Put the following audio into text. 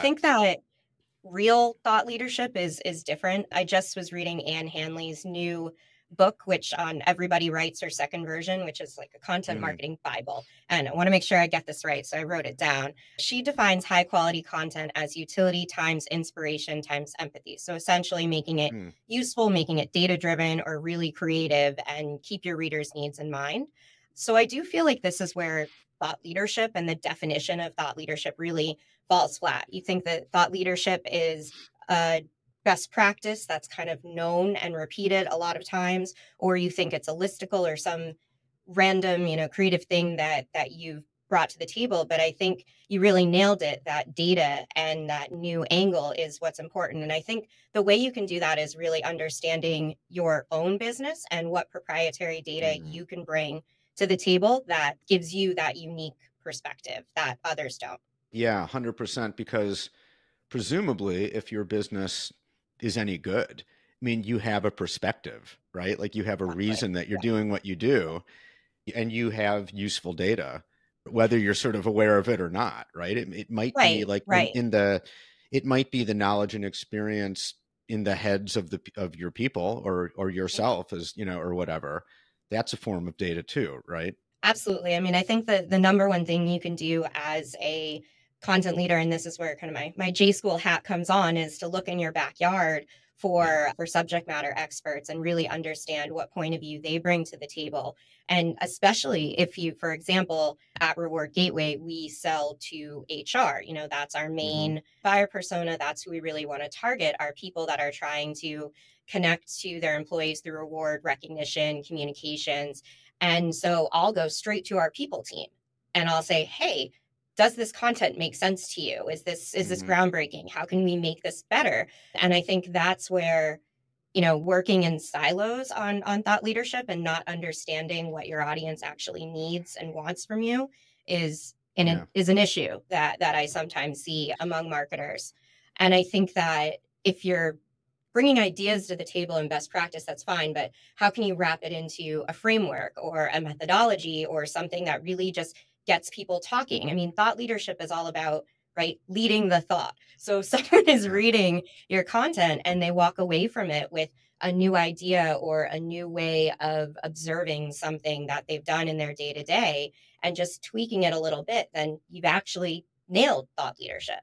think that real thought leadership is different. I just was reading Anne Hanley's new book, which on Everybody Writes Her Second Version, which is like a content Mm. marketing Bible. And I want to make sure I get this right, so I wrote it down. She defines high quality content as utility times inspiration times empathy. So essentially making it Mm. useful, making it data driven or really creative, and keep your readers' needs in mind. So I do feel like this is where thought leadership and the definition of thought leadership really falls flat. You think that thought leadership is a best practice that's kind of known and repeated a lot of times, or you think it's a listicle or some random, creative thing that you've brought to the table. But I think you really nailed it. That data and that new angle is what's important. And I think the way you can do that is really understanding your own business and what proprietary data Mm. you can bring to the table that gives you that unique perspective that others don't. Yeah, 100%. Because presumably, if your business is any good, I mean, you have a perspective, right? Like you have a Exactly. reason that you're Yeah. doing what you do, and you have useful data, whether you're sort of aware of it or not, right? It might be Right. like Right. it might be the knowledge and experience in the heads of your people or yourself, as or whatever. That's a form of data too, right? Absolutely. I mean, I think that the number one thing you can do as a content leader, and this is where kind of my J school hat comes on, is to look in your backyard for subject matter experts and really understand what point of view they bring to the table. And especially if you, for example, at Reward Gateway, we sell to HR. That's our Hmm. main buyer persona. That's who we really want to target, are people that are trying to connect to their employees through reward recognition, communications. And so I'll go straight to our people team and I'll say, hey, does this content make sense to you? Is this Hmm. groundbreaking? How can we make this better? And I think that's where, working in silos on thought leadership and not understanding what your audience actually needs and wants from you Yeah. is an issue that I sometimes see among marketers. And I think that if you're bringing ideas to the table and best practice, that's fine. But how can you wrap it into a framework or a methodology or something that really just gets people talking? I mean, thought leadership is all about, right, leading the thought. So if someone is Yeah. reading your content and they walk away from it with a new idea or a new way of observing something that they've done in their day to day and just tweaking it a little bit, then you've actually nailed thought leadership.